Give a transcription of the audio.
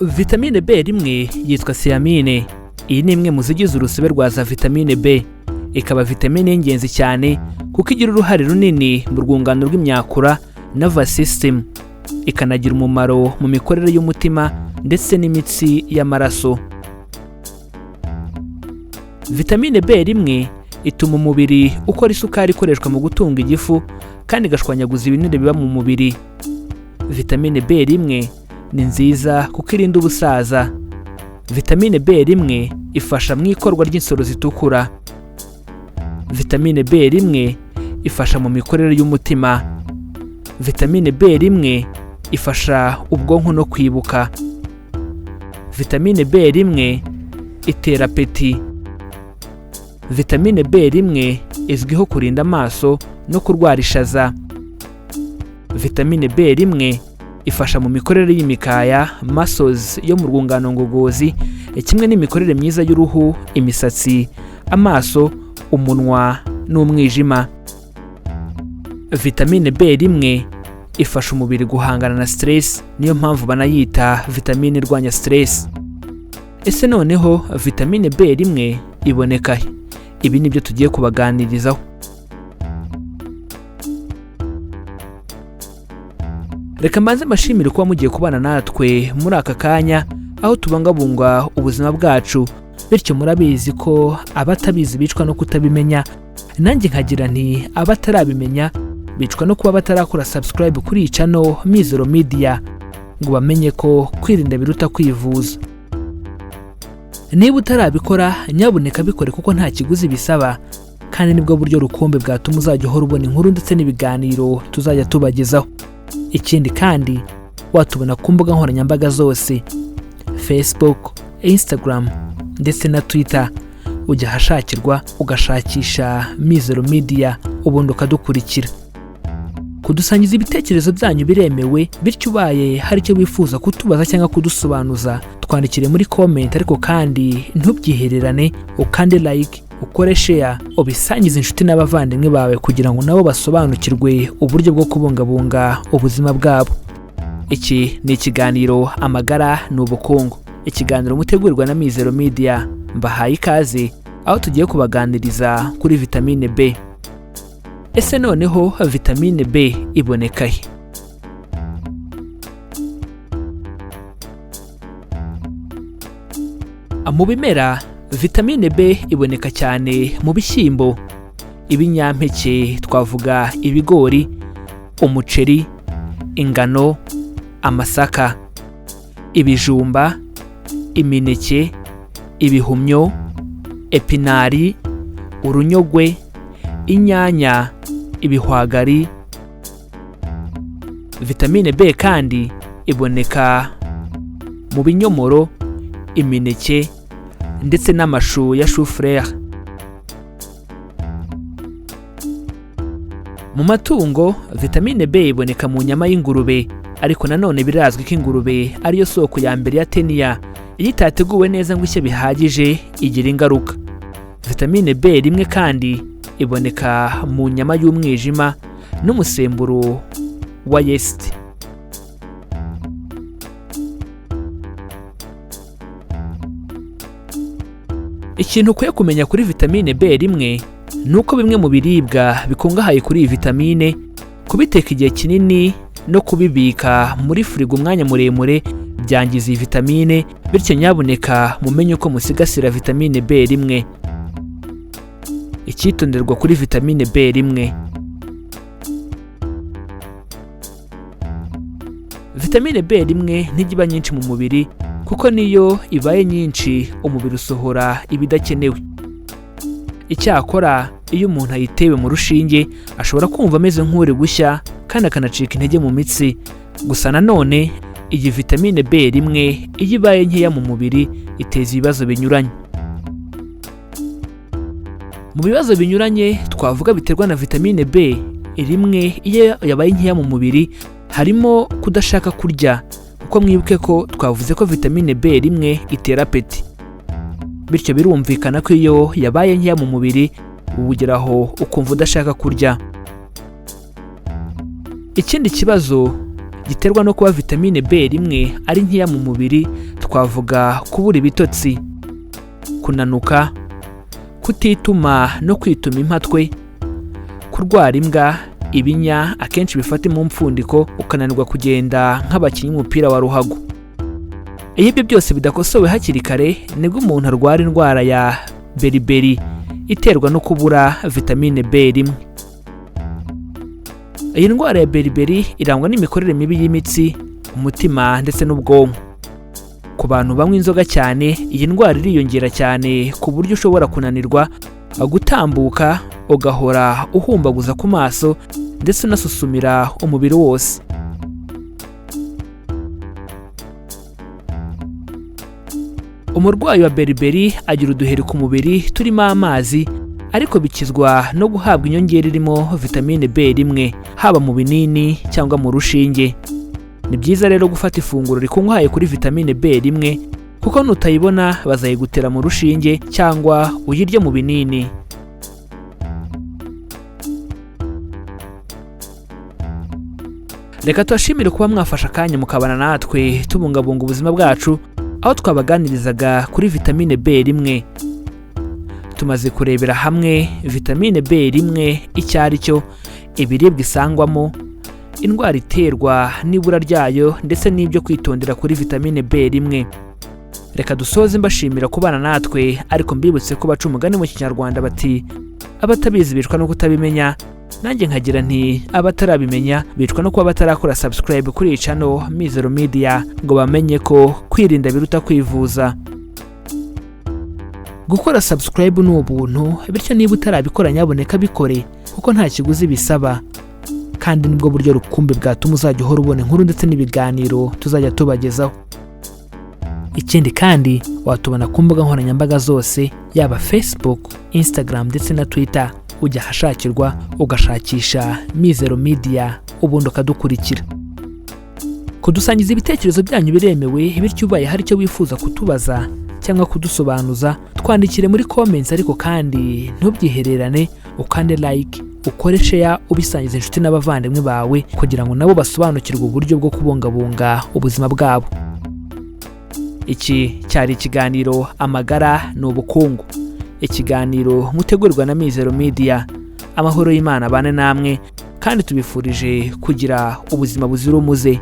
Vitamine B1 yitwa thiamine. Iyi ni imwe mu zigize urusobe rwa za vitamine B. Ikaba vitamine y'ingenzi cyane kuko igira uruhare runini mu rwungano rw'imyakura nervous system. Ikanagira umumaro mu mikorere y'umutima ndetse n'imitsi y'amaraso. Vitamine B1 ituma umubiri ukora isukari ikoreshwa mu gutunga igifu kandi igashwanyaguza ibinure biba mu mubiri. Vitamine B1 ni nziza kuko irinda ubusaza. Vitamine B1 ifasha mu ikorwa ry'insoro zitukura. Vitamine B1 ifasha mu mikorere y'umutima. Vitamine B1 ifasha ubwonko no kwibuka. Vitamine B1 itera apeti. Vitamine B1 izwiho kurinda amaso no kurwara ishaza. Vitamine B1 ifasha mu mikorere y'imikaya muscles yo mu rwungano ngogozi, kimwe n'imikorere myiza y'uruhu, imisatsi, amaso, umunwa n'umwijima. Vitamine B1 ifasha umubiri guhangana na stress, niyo mpamvu banayita vitamine irwanya stress. Ese noneho vitamine B1 iboneka he? Ibi nibyo tugiye kubaganirizaho. Reka mbanze mbashimire kuba mugiye kubana natwe muri aka kanya aho tubungabunga ubuzima bwacu, bityo murabizi ko abatabizi bicwa no kutabimenya, nanjye nkagira nti abatarabimenya bicwa no kuba batarakora subscribe kuri iyi channel Mizero Media ngo bamenye ko kwirinda biruta kwivuza. Niba utarabikora nyabuneka bikore kuko nta kiguzi bisaba, kandi nibwo buryo rukombe bwatuma uzajya uhora ubona inkuru ndetse n'ibiganiro tuzajya tubagezaho. Ikindi kandi watubona ku mbuga nkoranyambaga zose, Facebook, Instagram ndetse na Twitter. Ujya hashakirwa ugashakisha Mizero Media ubundi ukadukurikira. Kudusangiza ibitekerezo byanyu biremewe, bityo ubaye hari icyo wifuza kutubaza cyangwa kudusobanuza, twandikire muri comment, ariko kandi ntubyihererane, ukande like, ukore share, ubisangize inshuti n'abavandimwe bawe kugira ngo nabo basobanukirwe uburyo bwo kubungabunga ubuzima bwabo. Iki ni ikiganiro Amagara n'Ubukungu, ikiganiro mutegurirwa na Mizero Media. Mbahaye ikaze aho tugiye kubaganiriza kuri vitamine B. Ese noneho vitamine B iboneka he? Mu bimera, vitamine B iboneka cyane mu bishyimbo, ibinyampeke twavuga ibigori, umuceri, ingano, amasaka, ibijumba, imineke, ibihumyo, epinari, urunyogwe, inyanya, ibihwagari. Vitamine B kandi iboneka mu binyomoro, imineke ndetse n'amashu ya chou-fleur. Mu matungo, vitamine B iboneka mu nyama y'ingurube, ariko nanone birazwi ko ingurube ariyo soko ya mbere ya teniya. Iyo itateguwe neza ngo ishye bihagije igira ingaruka. Vitamine B1 kandi iboneka mu nyama y'umwijima n'umusemburo wa yeast. Ikintu ukwiye kumenya kuri vitamine B1 ni uko bimwe mu biribwa bikungahaye kuri iyi vitamine, kubiteka igihe kinini no kubibika muri firigo umwanya muremure byangiza iyi vitamine, bityo nyabuneka mumenye uko musigasira vitamine B1. Icyitonderwa kuri vitamine B1. Vitamine B1 ntigiba nyinshi mu mubiri, kuko niyo ibaye nyinshi umubiri usohora ibidakenewe. Icyakora iyo umuntu ayitewe mu rushinge ashobora kumva ameze nk'uri gushya kandi akanacika intege mu mitsi. Gusa nanone iyi vitamine B1 iyo ibaye nkeya mu mubiri iteza ibibazo binyuranye. Mu bibazo binyuranye twavuga biterwa na vitamine B1 iyo yabaye nkeya mu mubiri harimo kudashaka kurya, kuko mwibuke ko twavuze ko vitamine B1 itera apeti. Bityo birumvikana ko iyo yabaye nkeya mu mubiri ugeraho ukumva udashaka kurya. Ikindi kibazo giterwa no kuba vitamine B1 ari nkeya mu mubiri, twavuga kubura ibitotsi, kunanuka, kutituma no kwituma impatwe, kurwara imbwa, ibinya akenshi bifata mu mpfundiko, ukananirwa kugenda nk'abakinnyi b'umupira wa ruhago. Iyo ibyo byose bidakosowe hakiri kare nibwo umuntu arwara indwara ya beriberi iterwa no kubura vitamine B1. Iyi ndwara ya beriberi irangwa n'imikorere mibi y'imitsi, umutima ndetse n'ubwonko. Ku bantu banywa inzoga cyane, iyi ndwara iriyongera cyane ku buryo ushobora kunanirwa gutambuka, ugahora uhumbaguza ku maso ndetse unasusumira umubiri wose. Umurwayi wa beriberi agira uduheri ku mubiri turimo amazi, ariko bikizwa no guhabwa inyongera irimo vitamine B1 haba mu binini cyangwa mu rushinge. Ni byiza rero gufata ifunguro rikungahaye kuri vitamine B1 kuko nutayibona bazayigutera mu rushinge cyangwa uyirye mu binini. Reka tubashimire kuba mwafashe akanya mukabana natwe tubungabunga ubuzima bwacu, aho twabaganirizaga kuri vitamine B1. Tumaze kurebera hamwe vitamine B1 icyo ari cyo, ibiribwa isangwamo, indwara iterwa n'ibura ryayo ndetse n'ibyo kwitondera kuri vitamine B1. Reka dusoze mbashimira kubana natwe, ariko mbibutse ko baca umugani mu Kinyarwanda bati abatabizi bicwa no kutabimenya. Nanjye nkagira nti abatarabimenya bicwa no kuba batarakora subscribe kuri iyi channel Mizero Media ngo bamenye ko kwirinda biruta kwivuza. Gukora subscribe ni ubuntu, bityo niba utarabikora nyaboneka bikore kuko nta kiguzi bisaba, kandi nibwo buryo rukumbi bwatuma uzajya uhora ubona inkuru ndetse n'ibiganiro tuzajya tubagezaho. Ikindi kandi watubona ku mbuga nkoranyambaga zose, yaba Facebook, Instagram ndetse na Twitter. Ujya ahashakirwa ugashakisha Mizero Media ubundi ukadukurikira. Kudusangiza ibitekerezo byanyu biremewe, bityo ubaye hari icyo wifuza kutubaza cyangwa kudusobanuza, twandikire muri comments, ariko kandi ntubyihererane, ukande like, ukore share, ubisangiza inshuti n'abavandimwe bawe kugira ngo nabo basobanukirwe uburyo bwo kubungabunga ubuzima bwabo. Iki cyari ikiganiro Amagara n'Ubukungu, ikiganiro mutegurirwa na Mizero Media. Amahoro y'Imana bane namwe, kandi tubifurije kugira ubuzima buzira umuze.